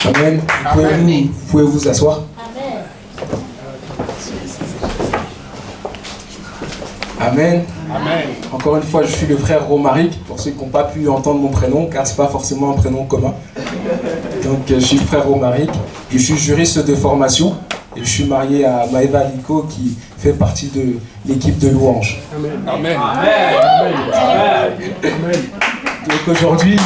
Amen. Vous pouvez vous asseoir. Amen. Amen. Encore une fois, je suis le frère Romaric, pour ceux qui n'ont pas pu entendre mon prénom, car ce n'est pas forcément un prénom commun. Donc, je suis le frère Romaric, je suis juriste de formation, et je suis marié à Maëva Lico, qui fait partie de l'équipe de louanges. Amen. Amen. Amen. Amen. Amen. Donc aujourd'hui,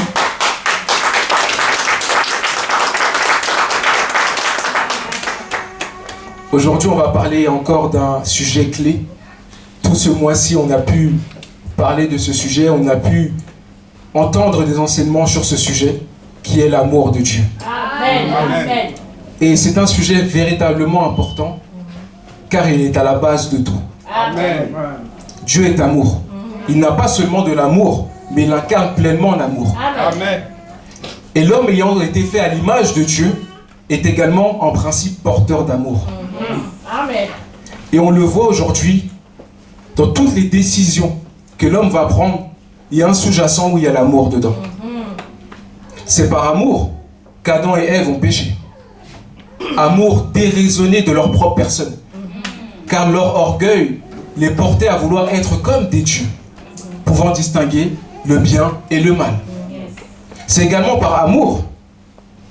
on va parler encore d'un sujet clé. Tout ce mois-ci, on a pu parler de ce sujet, on a pu entendre des enseignements sur ce sujet, qui est l'amour de Dieu. Amen. Amen. Et c'est un sujet véritablement important, car il est à la base de tout. Amen. Dieu est amour. Il n'a pas seulement de l'amour, mais il incarne pleinement l'amour. Amen. Et l'homme ayant été fait à l'image de Dieu est également en principe porteur d'amour. Amen. Et on le voit aujourd'hui, dans toutes les décisions que l'homme va prendre, il y a un sous-jacent où il y a l'amour dedans. C'est par amour qu'Adam et Ève ont péché. Amour déraisonné de leur propre personne. Car leur orgueil les portait à vouloir être comme des dieux, pouvant distinguer le bien et le mal. C'est également par amour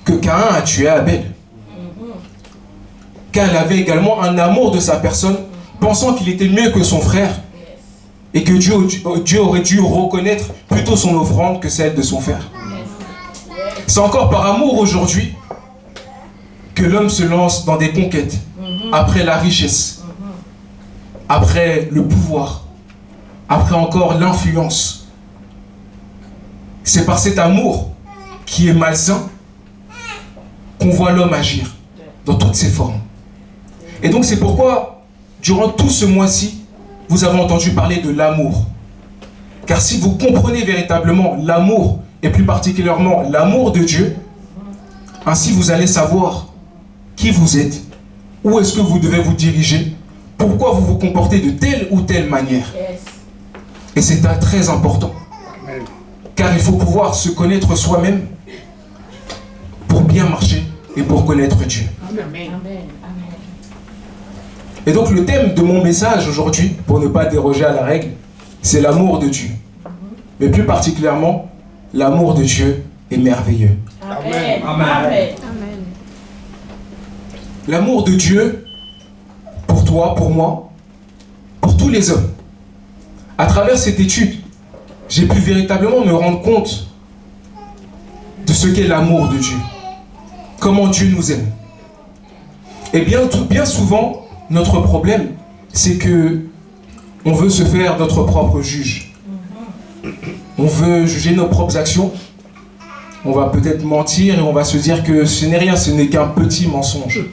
que Caïn a tué Abel. Car il avait également un amour de sa personne, pensant qu'il était mieux que son frère, et que Dieu aurait dû reconnaître plutôt son offrande que celle de son frère. C'est encore par amour aujourd'hui que l'homme se lance dans des conquêtes, après la richesse, après le pouvoir, après encore l'influence. C'est par cet amour qui est malsain qu'on voit l'homme agir dans toutes ses formes. Et donc c'est pourquoi, durant tout ce mois-ci, vous avez entendu parler de l'amour. Car si vous comprenez véritablement l'amour, et plus particulièrement l'amour de Dieu, ainsi vous allez savoir qui vous êtes, où est-ce que vous devez vous diriger, pourquoi vous vous comportez de telle ou telle manière. Et c'est très important. Car il faut pouvoir se connaître soi-même pour bien marcher et pour connaître Dieu. Amen. Et donc le thème de mon message aujourd'hui, pour ne pas déroger à la règle, c'est l'amour de Dieu. Mais plus particulièrement, l'amour de Dieu est merveilleux. Amen. Amen. L'amour de Dieu, pour toi, pour moi, pour tous les hommes. À travers cette étude, j'ai pu véritablement me rendre compte de ce qu'est l'amour de Dieu. Comment Dieu nous aime. Et bien souvent, notre problème, c'est que on veut se faire notre propre juge. On veut juger nos propres actions. On va peut-être mentir et on va se dire que ce n'est rien, ce n'est qu'un petit mensonge.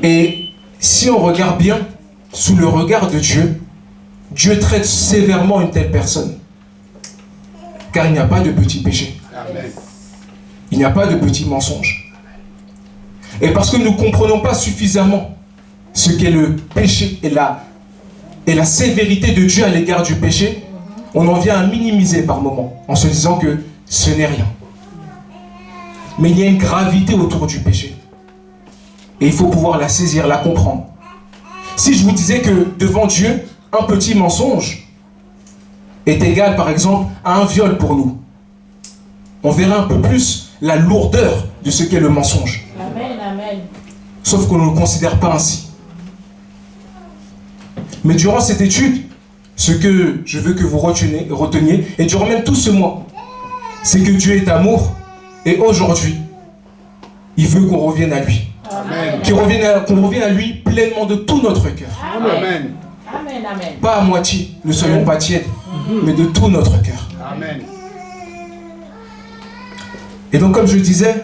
Et si on regarde bien, sous le regard de Dieu, Dieu traite sévèrement une telle personne. Car il n'y a pas de petits péchés. Il n'y a pas de petits mensonges. Et parce que nous ne comprenons pas suffisamment ce qu'est le péché et la sévérité de Dieu à l'égard du péché, on en vient à minimiser par moments, en se disant que ce n'est rien. Mais il y a une gravité autour du péché. Et il faut pouvoir la saisir, la comprendre. Si je vous disais que devant Dieu, un petit mensonge est égal, par exemple, à un viol pour nous, on verra un peu plus la lourdeur de ce qu'est le mensonge. Amen. Amen. Sauf qu'on ne le considère pas ainsi. Mais durant cette étude, ce que je veux que vous reteniez, et durant même tout ce mois, c'est que Dieu est amour, et aujourd'hui, il veut qu'on revienne à lui. Qu'on revienne à lui pleinement de tout notre cœur. Amen. Amen. Amen. Pas à moitié, ne soyons pas tièdes, mais de tout notre cœur. Amen. Et donc, comme je le disais,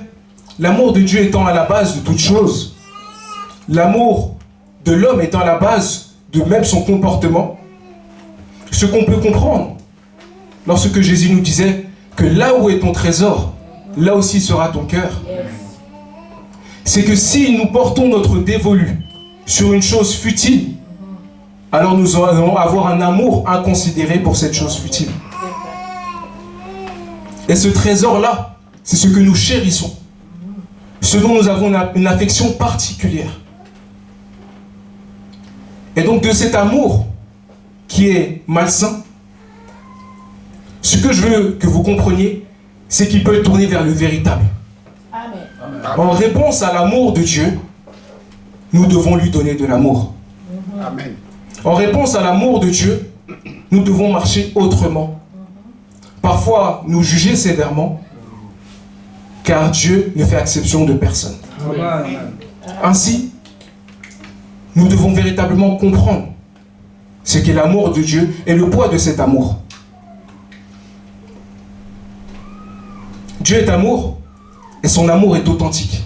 l'amour de Dieu étant à la base de toute chose, l'amour de l'homme étant à la base de même son comportement, ce qu'on peut comprendre lorsque Jésus nous disait que là où est ton trésor, là aussi sera ton cœur. C'est que si nous portons notre dévolu sur une chose futile, alors nous allons avoir un amour inconsidéré pour cette chose futile. Et ce trésor-là, c'est ce que nous chérissons. ce dont nous avons une affection particulière. Et donc de cet amour qui est malsain, ce que je veux que vous compreniez, c'est qu'il peut tourner vers le véritable. Amen. En réponse à l'amour de Dieu, nous devons lui donner de l'amour. Amen. En réponse à l'amour de Dieu, nous devons marcher autrement. Parfois, nous juger sévèrement, car Dieu ne fait exception de personne. Ainsi, nous devons véritablement comprendre ce qu'est l'amour de Dieu et le poids de cet amour. Dieu est amour et son amour est authentique.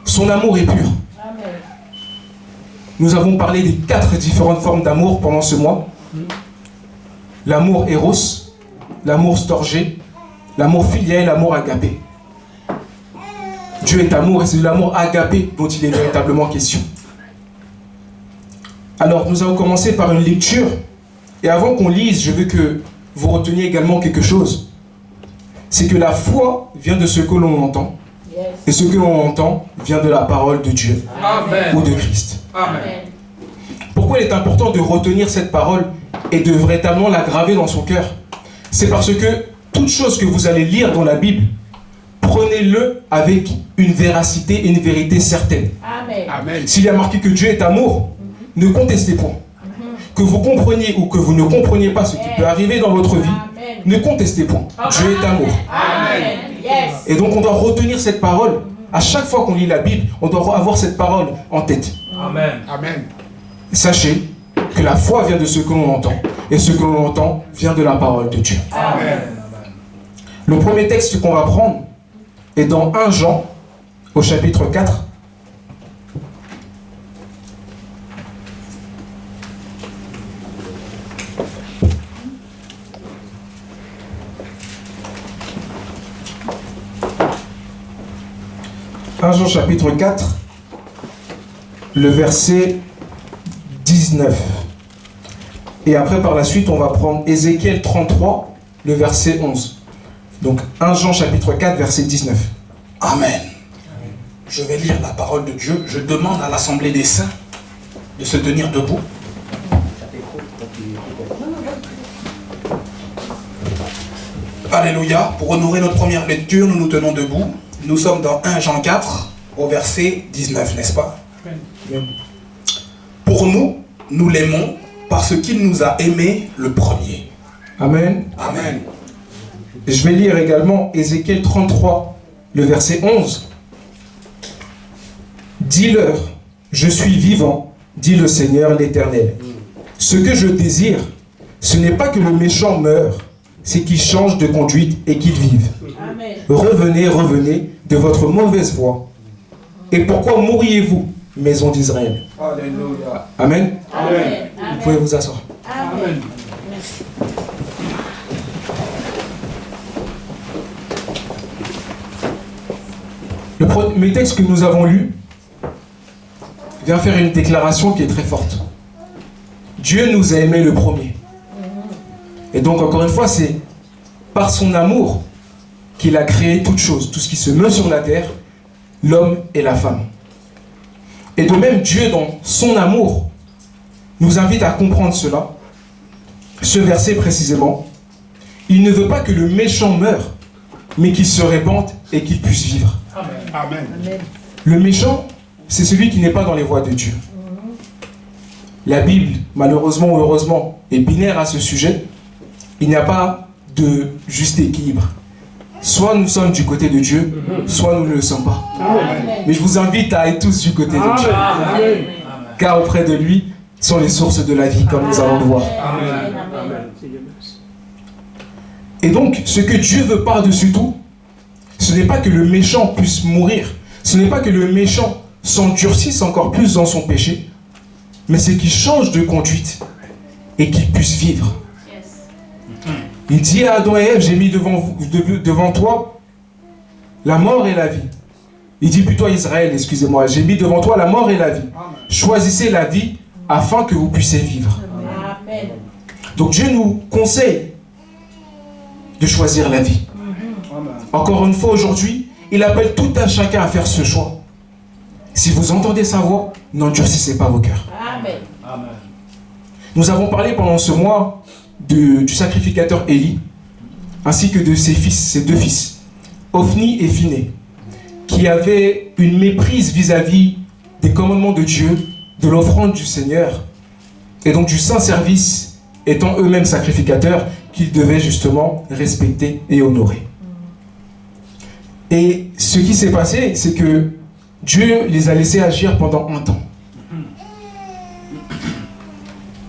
Son amour est pur. Amen. Nous avons parlé des 4 différentes formes d'amour pendant ce mois. L'amour éros, l'amour storgé, l'amour filial, l'amour agapé. Dieu est amour et c'est de l'amour agapé dont il est véritablement question. Alors, nous allons commencer par une lecture. Et avant qu'on lise, je veux que vous reteniez également quelque chose. C'est que la foi vient de ce que l'on entend. Yes. Et ce que l'on entend vient de la parole de Dieu Amen. ou de Christ. Amen. Pourquoi il est important de retenir cette parole et de véritablement la graver dans son cœur? C'est parce que toute chose que vous allez lire dans la Bible, prenez-le avec une véracité et une vérité certaine. Amen. Amen. S'il y a marqué que Dieu est amour, ne contestez point. Que vous compreniez ou que vous ne compreniez pas ce qui peut arriver dans votre vie, Amen. ne contestez point. Dieu est amour. Amen. Yes. Et donc on doit retenir cette parole. À chaque fois qu'on lit la Bible, on doit avoir cette parole en tête. Amen. Amen. Sachez que la foi vient de ce que l'on entend. Et ce que l'on entend vient de la parole de Dieu. Amen. Le premier texte qu'on va prendre est dans 1 Jean, au chapitre 4. Jean chapitre 4, le verset 19. Et après, par la suite, on va prendre Ézéchiel 33, le verset 11. Donc, 1 Jean chapitre 4, verset 19. Amen. Je vais lire la parole de Dieu. Je demande à l'Assemblée des saints de se tenir debout. Alléluia. Pour honorer notre première lecture, nous nous tenons debout. Nous sommes dans 1 Jean 4, au verset 19, n'est-ce pas? Pour nous, nous l'aimons parce qu'il nous a aimés le premier. Amen. Amen. Je vais lire également Ézéchiel 33, le verset 11. Dis-leur, je suis vivant, dit le Seigneur l'Éternel. Ce que je désire, ce n'est pas que le méchant meure, c'est qu'il change de conduite et qu'il vive. Amen. Revenez, revenez de votre mauvaise voie. Et pourquoi mourriez-vous, maison d'Israël? Alléluia. Amen. Amen. Vous pouvez vous asseoir. Amen. Le premier texte que nous avons lu vient faire une déclaration qui est très forte. Dieu nous a aimés le premier. Et donc, encore une fois, c'est par son amour qu'il a créé toutes choses, tout ce qui se meut sur la terre, l'homme et la femme. Et de même, Dieu, dans son amour, nous invite à comprendre cela. Ce verset précisément, il ne veut pas que le méchant meure, mais qu'il se répande et qu'il puisse vivre. Amen. Le méchant, c'est celui qui n'est pas dans les voies de Dieu. La Bible, malheureusement ou heureusement, est binaire à ce sujet. Il n'y a pas de juste équilibre. Soit nous sommes du côté de Dieu, soit nous ne le sommes pas. Amen. Mais je vous invite à être tous du côté de Dieu. Amen. Car auprès de lui sont les sources de la vie, comme nous allons le voir. Amen. Amen. Et donc, ce que Dieu veut par-dessus tout, ce n'est pas que le méchant puisse mourir. Ce n'est pas que le méchant s'endurcisse encore plus dans son péché, mais c'est qu'il change de conduite et qu'il puisse vivre. Il dit à Adam et Ève, j'ai mis devant toi la mort et la vie. Il dit plutôt à Israël, excusez-moi, j'ai mis devant toi la mort et la vie. Choisissez la vie afin que vous puissiez vivre. Amen. Donc Dieu nous conseille de choisir la vie. Encore une fois aujourd'hui, il appelle tout un chacun à faire ce choix. Si vous entendez sa voix, n'endurcissez pas vos cœurs. Amen. Amen. Nous avons parlé pendant ce mois du sacrificateur Élie, ainsi que de ses deux fils, Ophni et Phiné, qui avaient une méprise vis-à-vis des commandements de Dieu, de l'offrande du Seigneur, et donc du saint service, étant eux-mêmes sacrificateurs, qu'ils devaient justement respecter et honorer. Et ce qui s'est passé, c'est que Dieu les a laissés agir pendant un temps.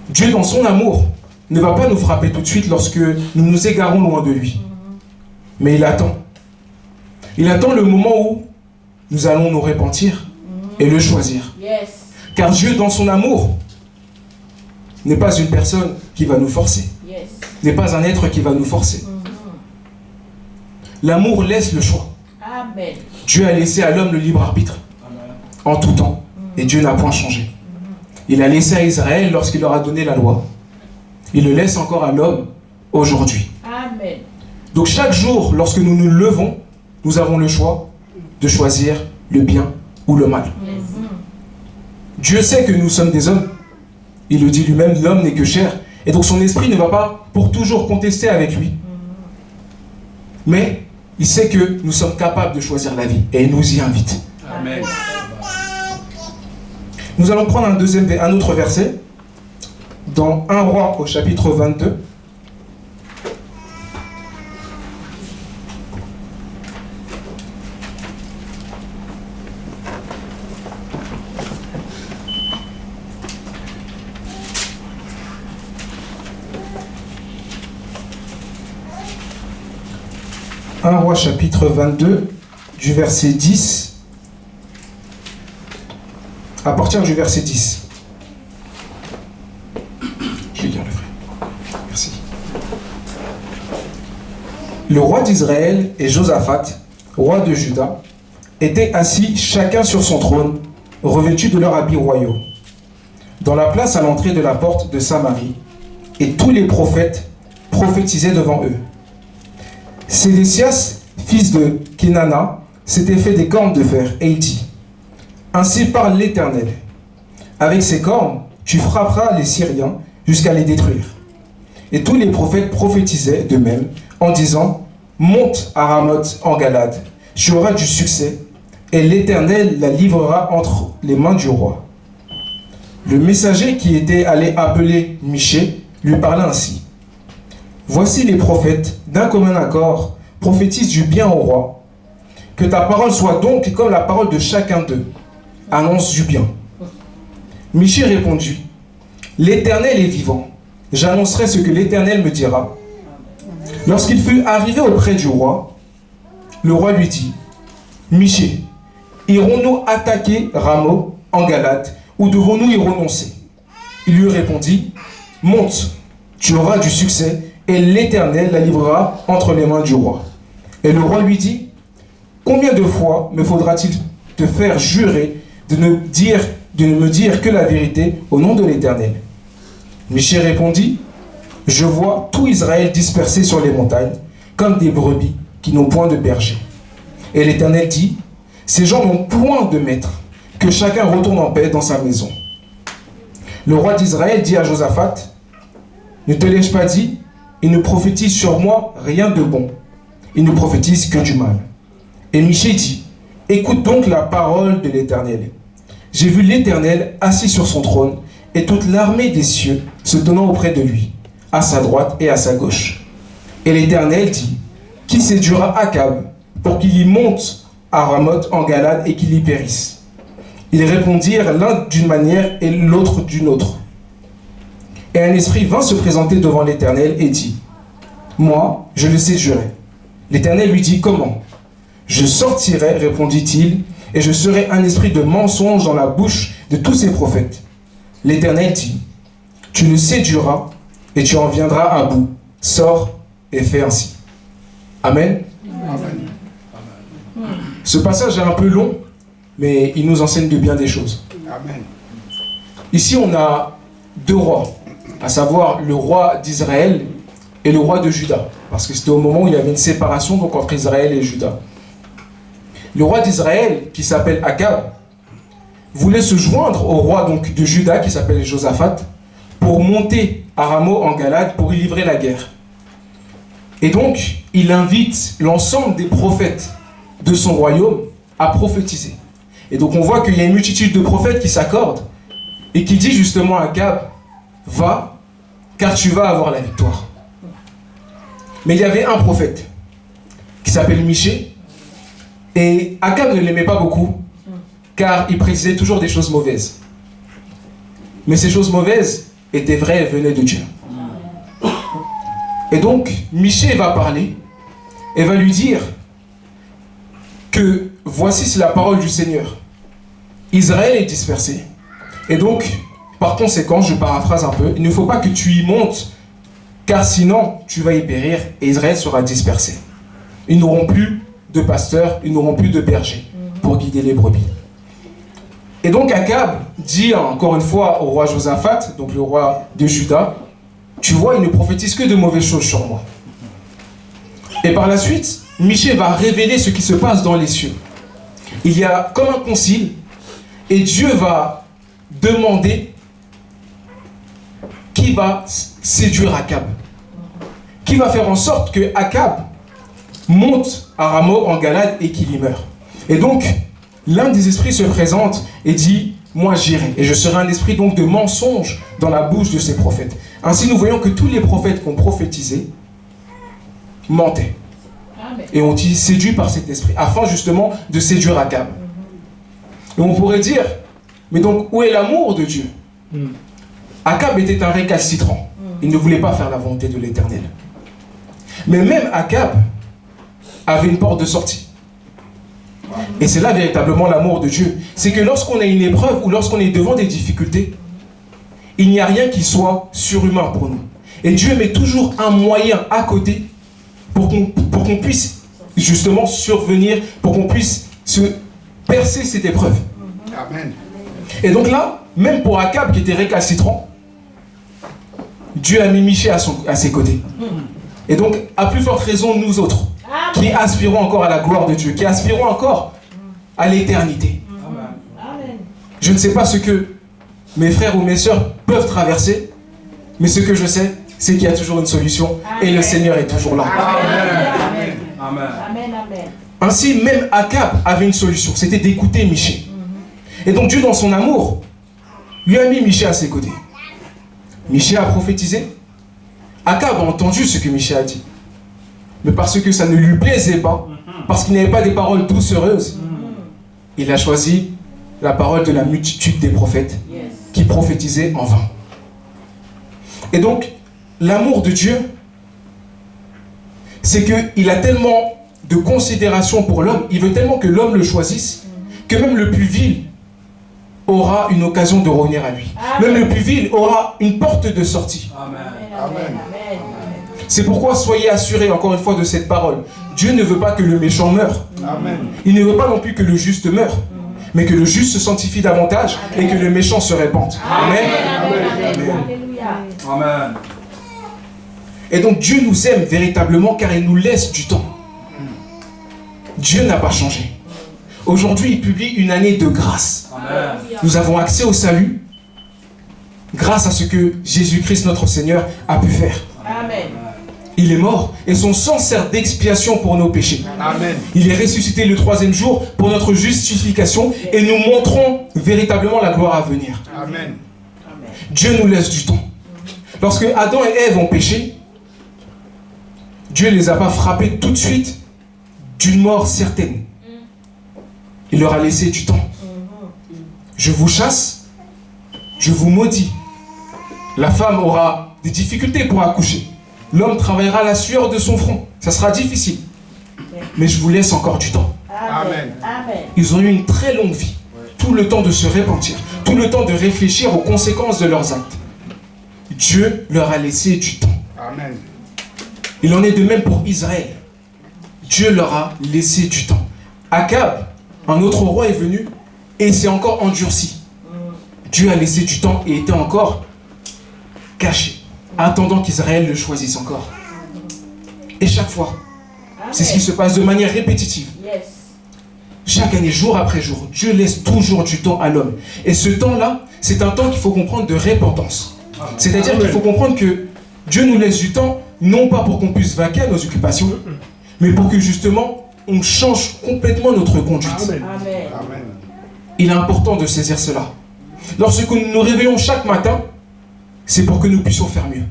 Dieu, dans son amour, ne va pas nous frapper tout de suite lorsque nous nous égarons loin de lui. Mais il attend. Il attend le moment où nous allons nous repentir et le choisir. Yes. Car Dieu, dans son amour, n'est pas une personne qui va nous forcer. Yes. N'est pas un être qui va nous forcer. L'amour laisse le choix. Amen. Dieu a laissé à l'homme le libre arbitre en tout temps. Et Dieu n'a point changé. Il a laissé à Israël lorsqu'il leur a donné la loi. Il le laisse encore à l'homme aujourd'hui. Amen. Donc chaque jour, lorsque nous nous levons, nous avons le choix de choisir le bien ou le mal. Yes. Dieu sait que nous sommes des hommes. Il le dit lui-même, l'homme n'est que chair. Et donc son esprit ne va pas pour toujours contester avec lui. Mais il sait que nous sommes capables de choisir la vie. Et il nous y invite. Amen. Nous allons prendre un autre verset. Dans 1 Roi au chapitre 22. Un Roi chapitre 22, du verset 10, à partir du verset 10. Je vais lire le frère. Merci. Le roi d'Israël et Josaphat, roi de Juda, étaient assis chacun sur son trône, revêtus de leurs habits royaux, dans la place à l'entrée de la porte de Samarie, et tous les prophètes prophétisaient devant eux. Sédécias, fils de Kenana, s'était fait des cornes de fer, et il dit, « Ainsi parle l'Éternel, avec ces cornes, tu frapperas les Syriens jusqu'à les détruire. » Et tous les prophètes prophétisaient de même, en disant, « Monte à Ramoth en Galade, tu auras du succès, et l'Éternel la livrera entre les mains du roi. » Le messager qui était allé appeler Michée lui parla ainsi. « Voici les prophètes, d'un commun accord, prophétisent du bien au roi. Que ta parole soit donc comme la parole de chacun d'eux. Annonce du bien. » Michée répondit, « L'Éternel est vivant. J'annoncerai ce que l'Éternel me dira. » Lorsqu'il fut arrivé auprès du roi, le roi lui dit, « Michée, irons-nous attaquer Ramoth en Galade, ou devons-nous y renoncer ?» Il lui répondit, « Monte, tu auras du succès, et l'Éternel la livrera entre les mains du roi. » Et le roi lui dit, « Combien de fois me faudra-t-il te faire jurer de ne me dire que la vérité au nom de l'Éternel ?» Michée répondit, « Je vois tout Israël dispersé sur les montagnes, comme des brebis qui n'ont point de berger. » Et l'Éternel dit, « Ces gens n'ont point de maître, que chacun retourne en paix dans sa maison. » Le roi d'Israël dit à Josaphat, « Ne te l'ai-je pas dit, il ne prophétise sur moi rien de bon, il ne prophétise que du mal. » Et Michée dit, « Écoute donc la parole de l'Éternel. J'ai vu l'Éternel assis sur son trône, et toute l'armée des cieux se tenant auprès de lui, à sa droite et à sa gauche. Et l'Éternel dit, « Qui séduira Akab pour qu'il y monte à Ramoth en Galade et qu'il y périsse ?» Ils répondirent l'un d'une manière et l'autre d'une autre. Et un esprit vint se présenter devant l'Éternel et dit, « Moi, je le séduirai. » L'Éternel lui dit, « Comment ? » « Je sortirai, répondit-il, et je serai un esprit de mensonge dans la bouche de tous ces prophètes. » L'Éternel dit, « Tu le séduiras et tu en viendras à bout. Sors et fais ainsi. » Amen. Amen. Ce passage est un peu long, mais il nous enseigne de bien des choses. Amen. Ici, on a deux rois, à savoir le roi d'Israël et le roi de Juda, parce que c'était au moment où il y avait une séparation donc, entre Israël et Juda. Le roi d'Israël, qui s'appelle Akab, voulait se joindre au roi donc, de Juda, qui s'appelle Josaphat, pour monter à Ramoth en Galade pour y livrer la guerre. Et donc, il invite l'ensemble des prophètes de son royaume à prophétiser. Et donc, on voit qu'il y a une multitude de prophètes qui s'accordent et qui dit justement à Akab, va, car tu vas avoir la victoire. Mais il y avait un prophète qui s'appelle Michée, et Akab ne l'aimait pas beaucoup, car il prédisait toujours des choses mauvaises. Mais ces choses mauvaises étaient vraies, elles venaient de Dieu. Et donc, Michée va parler et va lui dire que voici c'est la parole du Seigneur. Israël est dispersé. Et donc, par conséquent, je paraphrase un peu, il ne faut pas que tu y montes, car sinon tu vas y périr et Israël sera dispersé. Ils n'auront plus de pasteurs, ils n'auront plus de bergers pour guider les brebis. Et donc Akab dit encore une fois au roi Josaphat, donc le roi de Juda, tu vois, il ne prophétise que de mauvaises choses sur moi. Et par la suite, Michée va révéler ce qui se passe dans les cieux. Il y a comme un concile, et Dieu va demander qui va séduire Akab. Qui va faire en sorte que Akab monte à Ramoth en Galade et qu'il y meure. Et donc, l'un des esprits se présente et dit, moi j'irai. Et je serai un esprit donc de mensonge dans la bouche de ces prophètes. Ainsi, nous voyons que tous les prophètes qui ont prophétisé mentaient. Et ont été séduits par cet esprit, afin justement de séduire Akab. Et on pourrait dire, mais donc où est l'amour de Dieu? Akab était un récalcitrant. Il ne voulait pas faire la volonté de l'Éternel. Mais même Akab avait une porte de sortie. Et c'est là véritablement l'amour de Dieu. C'est que lorsqu'on a une épreuve ou lorsqu'on est devant des difficultés, il n'y a rien qui soit surhumain pour nous. Et Dieu met toujours un moyen à côté pour qu'on puisse justement survenir, pour qu'on puisse se percer cette épreuve. Amen. Et donc là, même pour Akab qui était récalcitrant, Dieu a mis Michée à ses côtés. Et donc, à plus forte raison, nous autres, qui aspirons encore à la gloire de Dieu, qui aspirons encore à l'éternité. Je ne sais pas ce que mes frères ou mes sœurs peuvent traverser, mais ce que je sais, c'est qu'il y a toujours une solution et le Seigneur est toujours là. Amen. Amen. Amen. Amen. Ainsi, même Akab avait une solution, c'était d'écouter Michée. Et donc Dieu, dans son amour, lui a mis Michée à ses côtés. Michée a prophétisé. Akab a entendu ce que Michée a dit. Mais parce que ça ne lui plaisait pas, parce qu'il n'avait pas des paroles doucereuses, il a choisi la parole de la multitude des prophètes qui prophétisaient en vain. Et donc, l'amour de Dieu, c'est qu'il a tellement de considération pour l'homme, il veut tellement que l'homme le choisisse, que même le plus vil aura une occasion de revenir à lui. Même le plus vil aura une porte de sortie. Amen. Amen. C'est pourquoi soyez assurés encore une fois de cette parole. Dieu ne veut pas que le méchant meure. Amen. Il ne veut pas non plus que le juste meure, mais que le juste se sanctifie davantage et que le méchant se répande. Amen. Alléluia. Amen. Et donc Dieu nous aime véritablement car il nous laisse du temps. Dieu n'a pas changé. Aujourd'hui, il publie une année de grâce. Amen. Nous avons accès au salut grâce à ce que Jésus-Christ, notre Seigneur, a pu faire. Amen. Il est mort et son sang sert d'expiation pour nos péchés. Amen. Il est ressuscité le 3e jour pour notre justification et nous montrons véritablement la gloire à venir. Amen. Dieu nous laisse du temps. Lorsque Adam et Ève ont péché, Dieu ne les a pas frappés tout de suite d'une mort certaine. Il leur a laissé du temps. Je vous chasse, je vous maudis. La femme aura des difficultés pour accoucher. L'homme travaillera la sueur de son front. Ça sera difficile. Mais je vous laisse encore du temps. Amen. Amen. Ils ont eu une très longue vie. Tout le temps de se repentir. Tout le temps de réfléchir aux conséquences de leurs actes. Dieu leur a laissé du temps. Amen. Il en est de même pour Israël. Dieu leur a laissé du temps. Akab, un autre roi est venu et s'est encore endurci. Dieu a laissé du temps et était encore caché, attendant qu'Israël le choisisse encore. Et chaque fois, c'est ce qui se passe de manière répétitive. Yes. chaque année, jour après jour, Dieu laisse toujours du temps à l'homme. Et ce temps-là, c'est un temps qu'il faut comprendre de repentance. C'est-à-dire qu'il faut comprendre que Dieu nous laisse du temps, non pas pour qu'on puisse vaquer à nos occupations, mais pour que justement, on change complètement notre conduite. Amen. Amen. Amen. Il est important de saisir cela. Lorsque nous nous réveillons chaque matin, c'est pour que nous puissions faire mieux.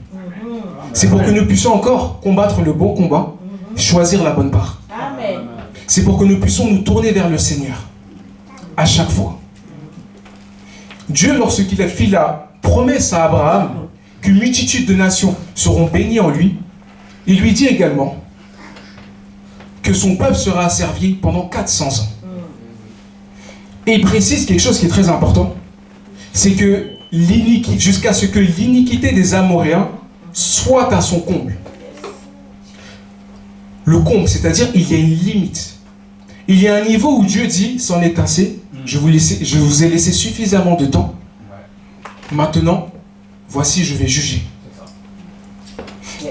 C'est pour que nous puissions encore combattre le bon combat, choisir la bonne part. Amen. C'est pour que nous puissions nous tourner vers le Seigneur à chaque fois. Dieu, lorsqu'il a fait la promesse à Abraham qu'une multitude de nations seront bénies en lui, il lui dit également que son peuple sera asservi pendant 400 ans. Et il précise quelque chose qui est très important, c'est que jusqu'à ce que l'iniquité des Amoréens soit à son comble. Le comble, c'est-à-dire il y a une limite. Il y a un niveau où Dieu dit, c'en est assez, je vous ai laissé suffisamment de temps. Maintenant, voici, je vais juger.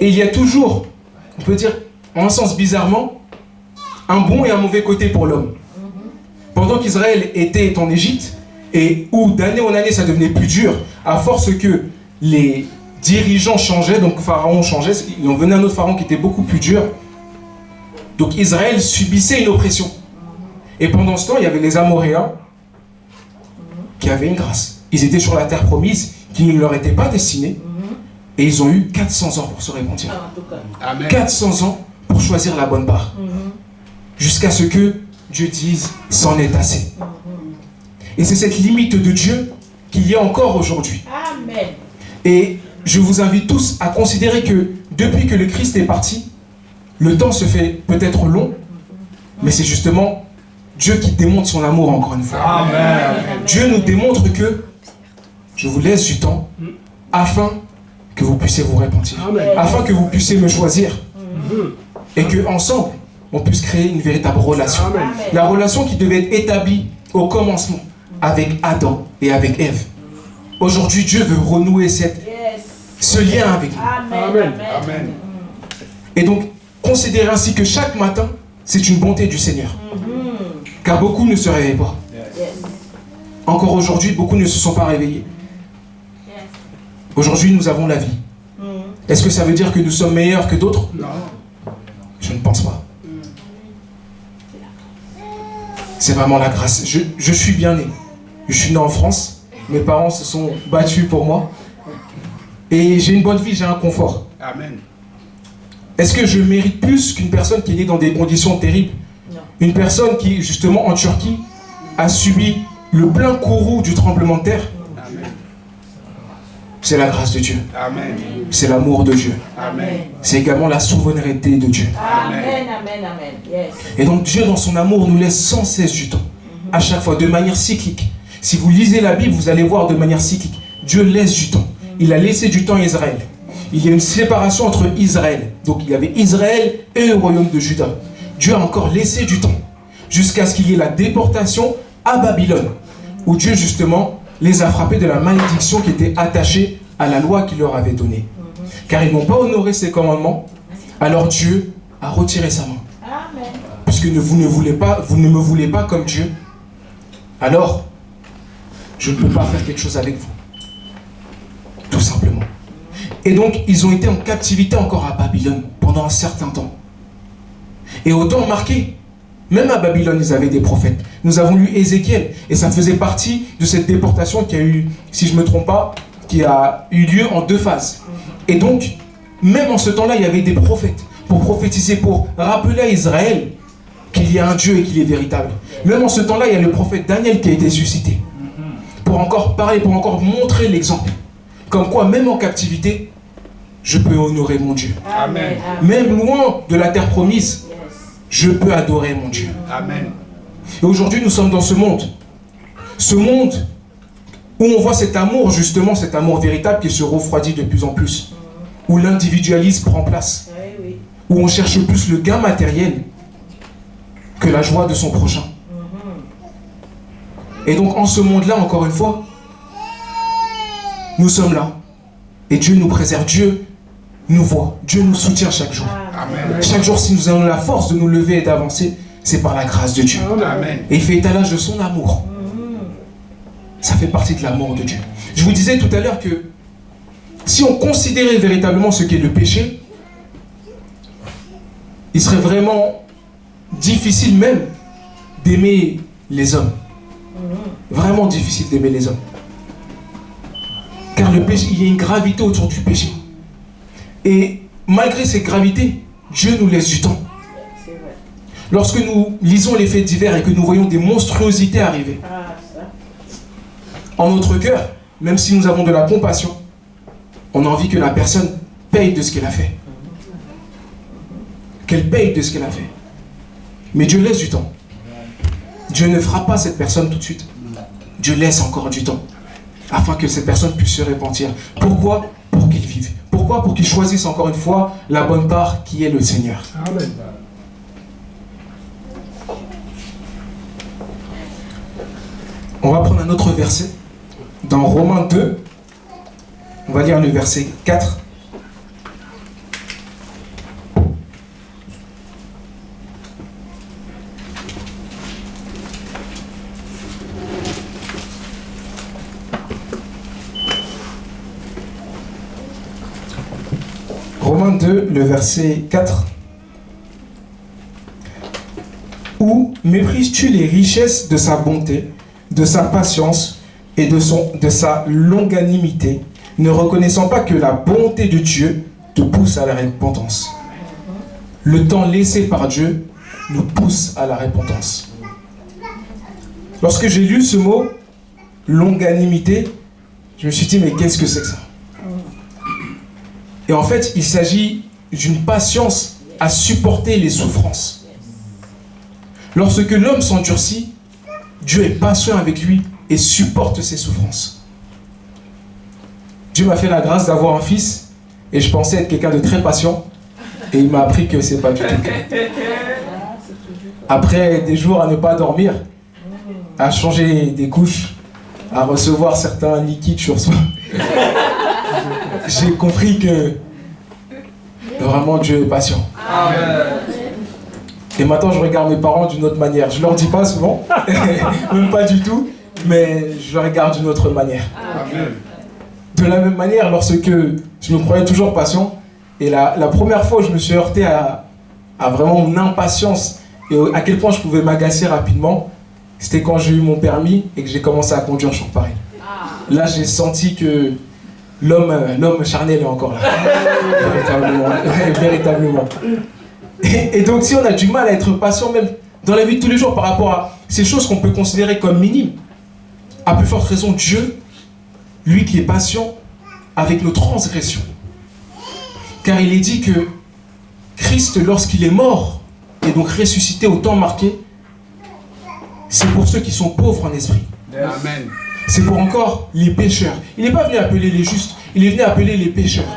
Et il y a toujours, on peut dire, en un sens bizarrement, un bon et un mauvais côté pour l'homme. Pendant qu'Israël était en Égypte, et où d'année en année ça devenait plus dur, à force que les dirigeants changeaient, donc Pharaon changeait, il en venait un autre Pharaon qui était beaucoup plus dur. Donc Israël subissait une oppression. Et pendant ce temps, il y avait les Amoréens qui avaient une grâce. Ils étaient sur la terre promise, qui ne leur était pas destinée, et ils ont eu 400 ans pour se repentir. Amen. 400 ans pour choisir la bonne part. Jusqu'à ce que Dieu dise, c'en est assez. Et c'est cette limite de Dieu qu'il y a encore aujourd'hui. Amen. Et je vous invite tous à considérer que depuis que le Christ est parti, le temps se fait peut-être long, mais c'est justement Dieu qui démontre son amour encore une fois. Amen. Dieu nous démontre que je vous laisse du temps afin que vous puissiez vous repentir, Amen. afin que vous puissiez me choisir et que ensemble on puisse créer une véritable relation. Amen. La relation qui devait être établie au commencement avec Adam et avec Ève. Aujourd'hui, Dieu veut renouer ce lien avec nous. Amen. Amen. Et donc, considérez ainsi que chaque matin, c'est une bonté du Seigneur. Car beaucoup ne se réveillent pas. Encore aujourd'hui, beaucoup ne se sont pas réveillés. Aujourd'hui, nous avons la vie. Est-ce que ça veut dire que nous sommes meilleurs que d'autres? Non. Je ne pense pas. C'est vraiment la grâce. Je suis bien né. Je suis né en France. Mes parents se sont battus pour moi. Et j'ai une bonne vie, j'ai un confort. Amen. Est-ce que je mérite plus qu'une personne qui est née dans des conditions terribles? Non. Une personne qui, justement, en Turquie, a subi le plein courroux du tremblement de terre? Amen. C'est la grâce de Dieu. Amen. C'est l'amour de Dieu. Amen. C'est également la souveraineté de Dieu. Amen. Amen. Amen. Yes. Et donc Dieu, dans son amour, nous laisse sans cesse du temps. À chaque fois, de manière cyclique. Si vous lisez la Bible, vous allez voir de manière cyclique. Dieu laisse du temps. Il a laissé du temps à Israël. Il y a une séparation entre Israël. Donc il y avait Israël et le royaume de Juda. Dieu a encore laissé du temps. Jusqu'à ce qu'il y ait la déportation à Babylone. Où Dieu, justement, les a frappés de la malédiction qui était attachée à la loi qu'il leur avait donnée. Car ils n'ont pas honoré ses commandements. Alors Dieu a retiré sa main. Amen. Puisque vous ne me voulez pas comme Dieu, alors je ne peux pas faire quelque chose avec vous. Tout simplement. Et donc, ils ont été en captivité encore à Babylone pendant un certain temps. Et au temps marqué, même à Babylone, ils avaient des prophètes. Nous avons lu Ézéchiel, et ça faisait partie de cette déportation qui a eu, si je ne me trompe pas, qui a eu lieu en 2 phases. Et donc, même en ce temps-là, il y avait des prophètes pour prophétiser, pour rappeler à Israël qu'il y a un Dieu et qu'il est véritable. Même en ce temps-là, il y a le prophète Daniel qui a été suscité pour encore parler, pour encore montrer l'exemple. Comme quoi, même en captivité, je peux honorer mon Dieu. Amen. Même loin de la terre promise, je peux adorer mon Dieu. Amen. Et aujourd'hui, nous sommes dans ce monde. Ce monde où on voit cet amour, justement, cet amour véritable qui se refroidit de plus en plus. Où l'individualisme prend place. Oui. Où on cherche plus le gain matériel que la joie de son prochain. Et donc, en ce monde-là, encore une fois, nous sommes là. Et Dieu nous préserve. Dieu nous voit. Dieu nous soutient chaque jour. Amen. Chaque jour, si nous avons la force de nous lever et d'avancer, c'est par la grâce de Dieu. Amen. Et il fait étalage de son amour. Ça fait partie de l'amour de Dieu. Je vous disais tout à l'heure que si on considérait véritablement ce qu'est le péché, il serait vraiment difficile même d'aimer les hommes. Vraiment difficile d'aimer les hommes. Car le péché, il y a une gravité autour du péché. Et malgré cette gravité, Dieu nous laisse du temps. C'est vrai. Lorsque nous lisons les faits divers et que nous voyons des monstruosités arriver, Ah, ça. en notre cœur, même si nous avons de la compassion, on a envie que la personne paye de ce qu'elle a fait. Qu'elle paye de ce qu'elle a fait. Mais Dieu laisse du temps. Dieu ne fera pas cette personne tout de suite. Dieu laisse encore du temps afin que cette personne puisse se repentir. Pourquoi? Pour qu'il vive. Pourquoi? Pour qu'il choisisse encore une fois la bonne part qui est le Seigneur. Amen. On va prendre un autre verset dans Romains 2. On va lire le verset 4. Romains 2, le verset 4. Où méprises-tu les richesses de sa bonté, de sa patience et de sa longanimité, ne reconnaissant pas que la bonté de Dieu te pousse à la repentance. Le temps laissé par Dieu nous pousse à la repentance. Lorsque j'ai lu ce mot, longanimité, je me suis dit, mais qu'est-ce que c'est que ça? Et en fait, il s'agit d'une patience à supporter les souffrances. Lorsque l'homme s'endurcit, Dieu est patient avec lui et supporte ses souffrances. Dieu m'a fait la grâce d'avoir un fils et je pensais être quelqu'un de très patient et il m'a appris que c'est pas du tout le cas. Après des jours à ne pas dormir, à changer des couches, à recevoir certains liquides sur soi, j'ai compris que vraiment Dieu est patient. Et maintenant je regarde mes parents d'une autre manière. Je leur dis pas souvent, même pas du tout, mais je les regarde d'une autre manière. Amen. De la même manière, lorsque je me croyais toujours patient, et la première fois où je me suis heurté à vraiment mon impatience et à quel point je pouvais m'agacer rapidement, c'était quand j'ai eu mon permis et que j'ai commencé à conduire sur Paris. Là, j'ai senti que l'homme charnel est encore là. Véritablement. Et donc, si on a du mal à être patient, même dans la vie de tous les jours, par rapport à ces choses qu'on peut considérer comme minimes, à plus forte raison, Dieu, lui qui est patient avec nos transgressions. Car il est dit que Christ, lorsqu'il est mort, et donc ressuscité au temps marqué, c'est pour ceux qui sont pauvres en esprit. Amen. C'est pour encore les pécheurs. Il n'est pas venu appeler les justes, il est venu appeler les pécheurs.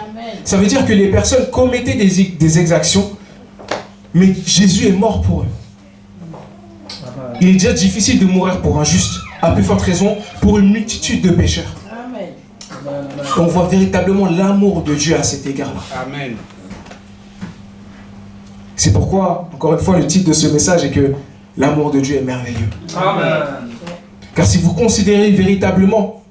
Ça veut dire que les personnes commettaient des exactions, mais Jésus est mort pour eux. Il est déjà difficile de mourir pour un juste, à plus forte raison pour une multitude de pécheurs. On voit véritablement l'amour de Dieu à cet égard-là. Amen. C'est pourquoi, encore une fois, le titre de ce message est que l'amour de Dieu est merveilleux. Amen. Car si vous considérez véritablement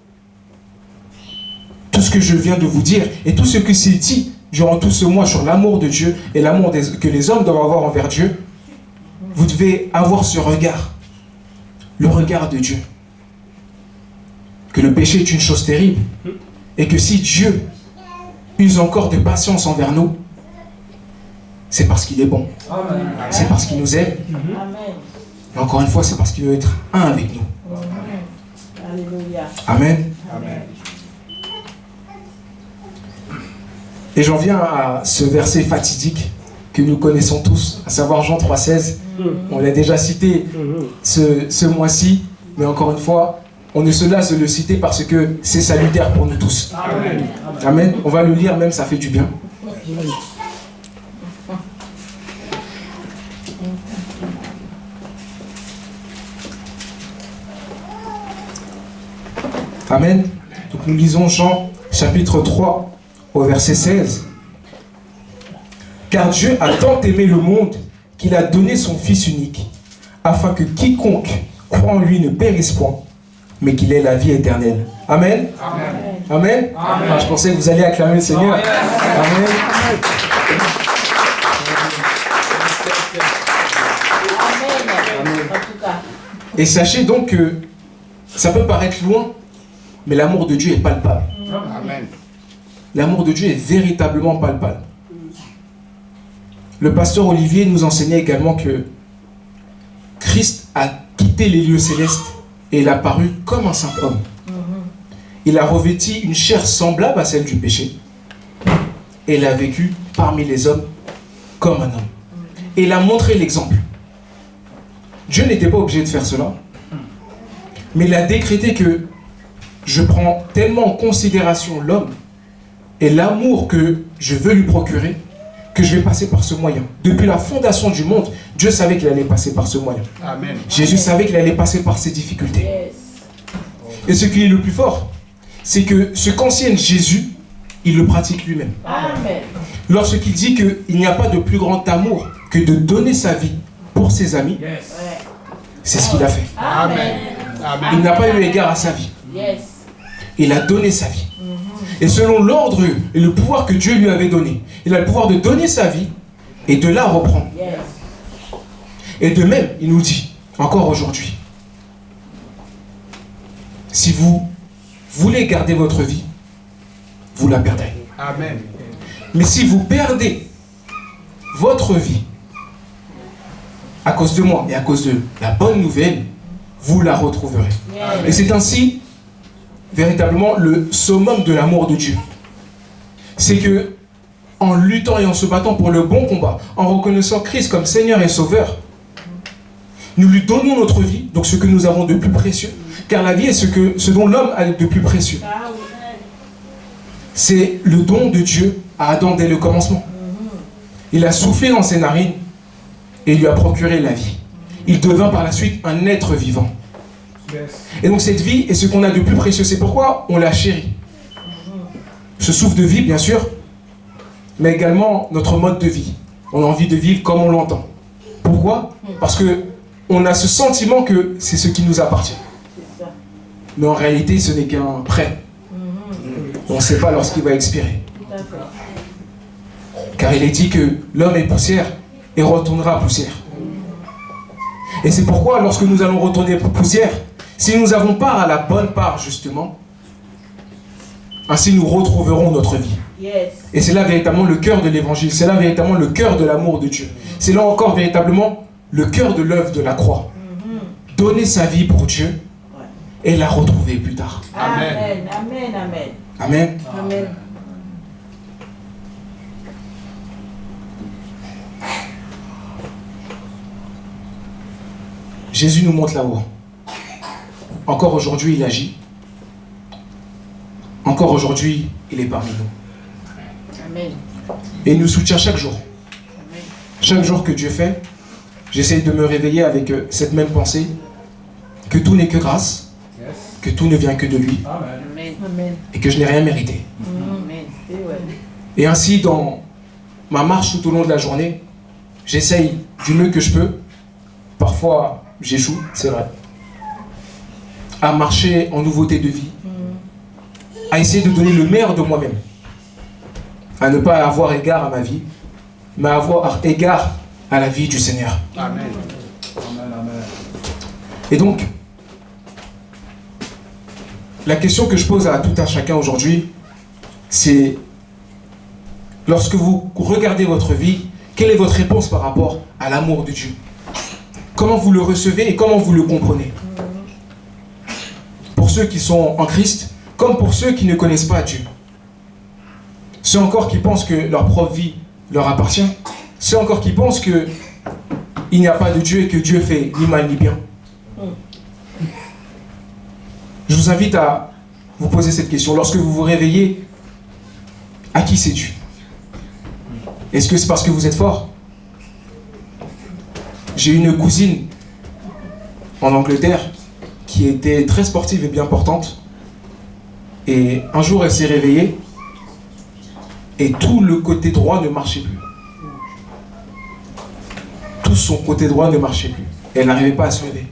tout ce que je viens de vous dire et tout ce que s'est dit durant tout ce mois sur l'amour de Dieu et l'amour que les hommes doivent avoir envers Dieu, vous devez avoir ce regard, le regard de Dieu. Que le péché est une chose terrible et que si Dieu use encore de patience envers nous, c'est parce qu'il est bon. C'est parce qu'il nous aime. Et encore une fois, c'est parce qu'il veut être un avec nous. Alléluia. Amen. Amen. Et j'en viens à ce verset fatidique que nous connaissons tous, à savoir Jean 3,16. On l'a déjà cité ce mois-ci, mais encore une fois, on ne se lasse de le citer parce que c'est salutaire pour nous tous. Amen. Amen. On va le lire même, ça fait du bien. Amen. Donc nous lisons Jean chapitre 3 au verset 16. Car Dieu a tant aimé le monde qu'il a donné son Fils unique, afin que quiconque croit en lui ne périsse point, mais qu'il ait la vie éternelle. Amen. Amen. Amen. Amen. Je pensais que vous alliez acclamer le Seigneur. Amen. Amen. En tout cas. Et sachez donc que ça peut paraître loin, mais l'amour de Dieu est palpable. Amen. L'amour de Dieu est véritablement palpable. Le pasteur Olivier nous enseignait également que Christ a quitté les lieux célestes et il a paru comme un simple homme. Il a revêti une chair semblable à celle du péché et il a vécu parmi les hommes comme un homme. Et il a montré l'exemple. Dieu n'était pas obligé de faire cela, mais il a décrété que je prends tellement en considération l'homme et l'amour que je veux lui procurer que je vais passer par ce moyen. Depuis la fondation du monde, Dieu savait qu'il allait passer par ce moyen. Amen. Jésus savait qu'il allait passer par ces difficultés. Yes. Et ce qui est le plus fort, c'est que ce qu'enseigne Jésus, il le pratique lui-même. Amen. Lorsqu'il dit qu'il n'y a pas de plus grand amour que de donner sa vie pour ses amis, Ouais. c'est ce qu'il a fait. Amen. Amen. Il n'a pas eu égard à sa vie. Yes. Il a donné sa vie. Et selon l'ordre et le pouvoir que Dieu lui avait donné, il a le pouvoir de donner sa vie et de la reprendre. Yes. Et de même, il nous dit, encore aujourd'hui, si vous voulez garder votre vie, vous la perdrez. Amen. Mais si vous perdez votre vie à cause de moi et à cause de la bonne nouvelle, vous la retrouverez. Yes. Et c'est ainsi véritablement le summum de l'amour de Dieu. C'est que en luttant et en se battant pour le bon combat, en reconnaissant Christ comme Seigneur et Sauveur, nous lui donnons notre vie, donc ce que nous avons de plus précieux, car la vie est ce dont l'homme a de plus précieux. Ah oui. C'est le don de Dieu à Adam dès le commencement. Il a soufflé dans ses narines et lui a procuré la vie. Il devint par la suite un être vivant. Et donc cette vie est ce qu'on a de plus précieux. C'est pourquoi on la chérit. Ce souffle de vie, bien sûr, mais également notre mode de vie. On a envie de vivre comme on l'entend. Pourquoi? Parce que on a ce sentiment que c'est ce qui nous appartient. C'est ça. Mais en réalité, ce n'est qu'un prêt. On ne sait pas lorsqu'il va expirer. Tout à fait. Car il est dit que l'homme est poussière et retournera poussière. Et c'est pourquoi lorsque nous allons retourner poussière, si nous avons part à la bonne part justement, ainsi nous retrouverons notre vie. Yes. Et c'est là véritablement le cœur de l'évangile, c'est là véritablement le cœur de l'amour de Dieu. C'est là encore véritablement le cœur de l'œuvre de la croix. Donner sa vie pour Dieu et la retrouver plus tard. Amen. Amen. Amen. Amen. Amen. Amen. Jésus nous montre la voie. Encore aujourd'hui, il agit. Encore aujourd'hui, il est parmi nous. Amen. Et il nous soutient chaque jour. Chaque jour que Dieu fait, j'essaye de me réveiller avec cette même pensée, que tout n'est que grâce, que tout ne vient que de lui, Amen. Amen. et que je n'ai rien mérité. Amen. Et ouais. Et ainsi, dans ma marche tout au long de la journée, j'essaye du mieux que je peux, parfois j'échoue, c'est vrai, à marcher en nouveauté de vie, à essayer de donner le meilleur de moi-même, à ne pas avoir égard à ma vie, mais à avoir égard à la vie du Seigneur. Amen. Et donc, la question que je pose à tout un chacun aujourd'hui, c'est lorsque vous regardez votre vie, quelle est votre réponse par rapport à l'amour de Dieu? Comment vous le recevez et comment vous le comprenez? Pour ceux qui sont en Christ, comme pour ceux qui ne connaissent pas Dieu. Ceux encore qui pensent que leur propre vie leur appartient. Ceux encore qui pensent que il n'y a pas de Dieu et que Dieu fait ni mal ni bien. Je vous invite à vous poser cette question. Lorsque vous vous réveillez, à qui c'est Dieu? Est-ce que c'est parce que vous êtes fort? J'ai une cousine en Angleterre qui était très sportive et bien portante. Et un jour, elle s'est réveillée et tout le côté droit ne marchait plus. Tout son côté droit ne marchait plus. et elle n'arrivait pas à se lever.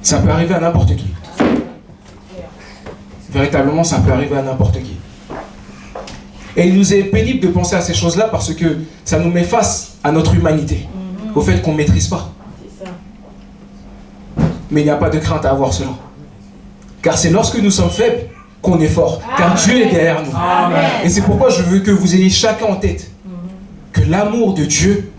Ça peut arriver à n'importe qui. Véritablement, ça peut arriver à n'importe qui. Et il nous est pénible de penser à ces choses-là parce que ça nous met face à notre humanité, au fait qu'on ne maîtrise pas. Mais il n'y a pas de crainte à avoir cela. Car c'est lorsque nous sommes faibles qu'on est fort. Car Dieu est derrière nous. Amen. Et c'est pourquoi je veux que vous ayez chacun en tête que l'amour de Dieu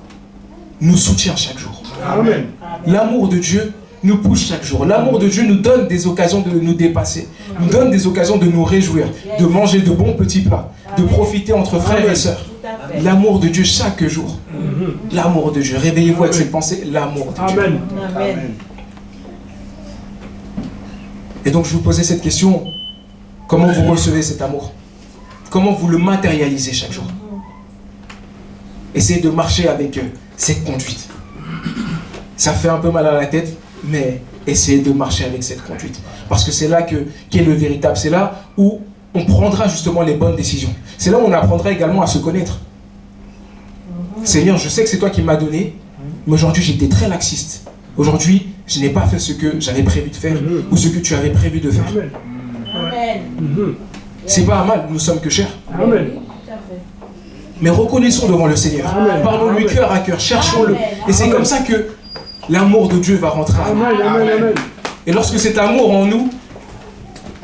nous soutient chaque jour. Amen. L'amour de Dieu nous pousse chaque jour. L'amour de Dieu nous donne des occasions de nous dépasser, nous donne des occasions de nous réjouir, de manger de bons petits plats, de profiter entre frères et sœurs. Tout à fait. L'amour de Dieu chaque jour. L'amour de Dieu. Réveillez-vous avec cette pensée, l'amour de Dieu. Amen. Amen. Et donc je vous posais cette question, comment vous recevez cet amour? Comment vous le matérialisez chaque jour? Essayez de marcher avec cette conduite. Ça fait un peu mal à la tête, mais essayez de marcher avec cette conduite. Parce que c'est là qu'est le véritable, c'est là où on prendra justement les bonnes décisions. C'est là où on apprendra également à se connaître. Seigneur, je sais que c'est toi qui m'as donné, mais aujourd'hui j'étais très laxiste. Aujourd'hui, je n'ai pas fait ce que j'avais prévu de faire ou ce que tu avais prévu de faire. Amen. C'est pas mal, nous sommes que chers. Amen. Tout à fait. Mais reconnaissons devant le Seigneur. Parlons-lui cœur à cœur, cherchons-le. Et c'est comme ça que l'amour de Dieu va rentrer en nous. Amen. Amen. Amen. Et lorsque cet amour en nous,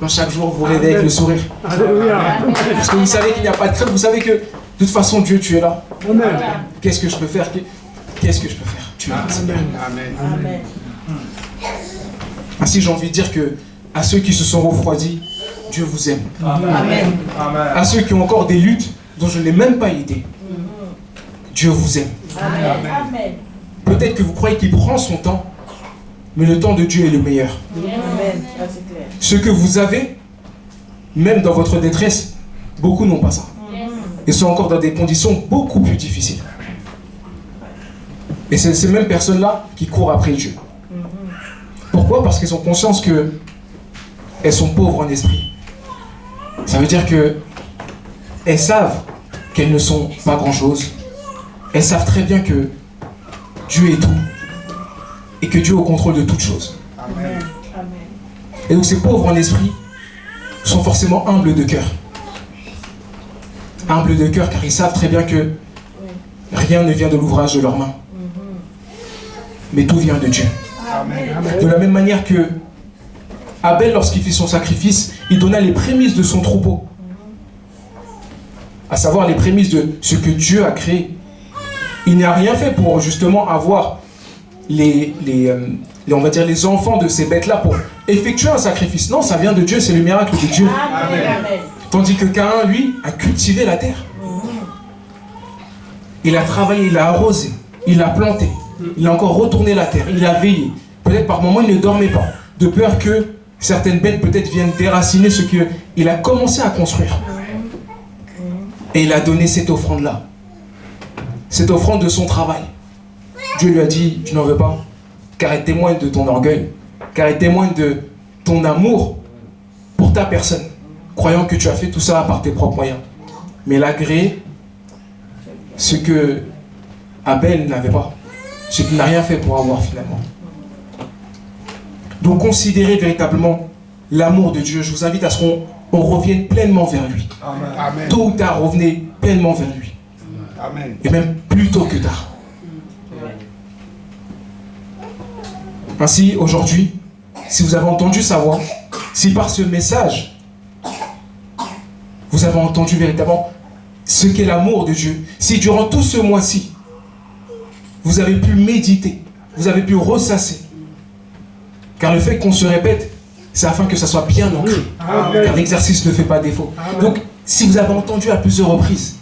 quand chaque jour vous réveillez avec le sourire, Alléluia. parce que vous savez qu'il n'y a pas de crainte, vous savez que de toute façon Dieu, tu es là. Amen. Qu'est-ce que je peux faire? Qu'est-ce que je peux faire? Tu es là, Seigneur. Amen. Amen. Ainsi, j'ai envie de dire que à ceux qui se sont refroidis, Dieu vous aime. Amen. À ceux qui ont encore des luttes dont je n'ai même pas idée, Dieu vous aime. Amen. Amen. Peut-être que vous croyez qu'il prend son temps, mais le temps de Dieu est le meilleur. Amen. Ça, c'est clair. Ce que vous avez, même dans votre détresse, beaucoup n'ont pas ça. Et sont encore dans des conditions beaucoup plus difficiles. Et c'est ces mêmes personnes-là qui courent après Dieu. Pourquoi? Parce qu'elles ont conscience qu'elles sont pauvres en esprit. Ça veut dire qu'elles savent qu'elles ne sont pas grand-chose. Elles savent très bien que Dieu est tout. Et que Dieu est au contrôle de toutes choses. Amen. Amen. Et donc ces pauvres en esprit sont forcément humbles de cœur. Humbles de cœur car ils savent très bien que rien ne vient de l'ouvrage de leurs mains. Mais tout vient de Dieu. Amen. De la même manière que Abel, lorsqu'il fit son sacrifice, il donna les prémices de son troupeau. À savoir les prémices de ce que Dieu a créé. Il n'a rien fait pour justement avoir on va dire les enfants de ces bêtes-là pour effectuer un sacrifice. Non, ça vient de Dieu, c'est le miracle de Dieu. Amen. Amen. Tandis que Caïn, lui, a cultivé la terre. Il a travaillé, il a arrosé, il a planté, il a encore retourné la terre, il a veillé. Peut-être par moments il ne dormait pas, de peur que certaines bêtes peut-être viennent déraciner ce qu'il a commencé à construire. Et il a donné cette offrande-là. Cette offrande de son travail. Dieu lui a dit, tu n'en veux pas, car elle témoigne de ton orgueil, car elle témoigne de ton amour pour ta personne, croyant que tu as fait tout ça par tes propres moyens. Mais il a créé ce que Abel n'avait pas, ce qu'il n'a rien fait pour avoir finalement. Donc considérez véritablement l'amour de Dieu. Je vous invite à ce qu'on revienne pleinement vers lui. Amen. Tôt ou tard, revenez pleinement vers lui. Amen. Et même plus tôt que tard. Ainsi, aujourd'hui, si vous avez entendu sa voix, si par ce message, vous avez entendu véritablement ce qu'est l'amour de Dieu, si durant tout ce mois-ci, vous avez pu méditer, vous avez pu ressasser, car le fait qu'on se répète, c'est afin que ça soit bien ancré, car l'exercice ne fait pas défaut. Donc, si vous avez entendu à plusieurs reprises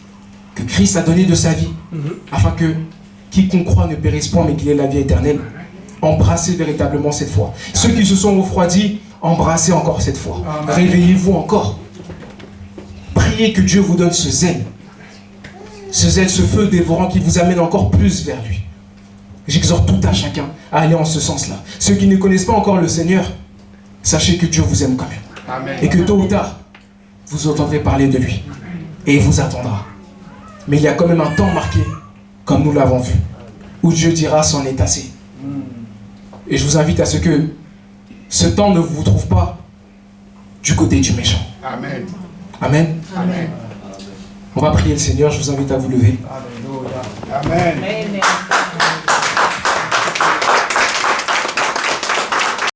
que Christ a donné de sa vie, afin que quiconque croit ne périsse point, mais qu'il ait la vie éternelle, embrassez véritablement cette foi. Ceux qui se sont refroidis, embrassez encore cette foi. Réveillez-vous encore. Priez que Dieu vous donne ce zèle, ce feu dévorant qui vous amène encore plus vers lui. J'exhorte tout à chacun à aller en ce sens-là. Ceux qui ne connaissent pas encore le Seigneur, sachez que Dieu vous aime quand même. Amen. Et que tôt ou tard, vous entendrez parler de lui. Et il vous attendra. Mais il y a quand même un temps marqué, comme nous l'avons vu. où Dieu dira c'en est assez. Et je vous invite à ce que ce temps ne vous trouve pas du côté du méchant. Amen. Amen. Amen. On va prier le Seigneur, je vous invite à vous lever. Amen. Amen.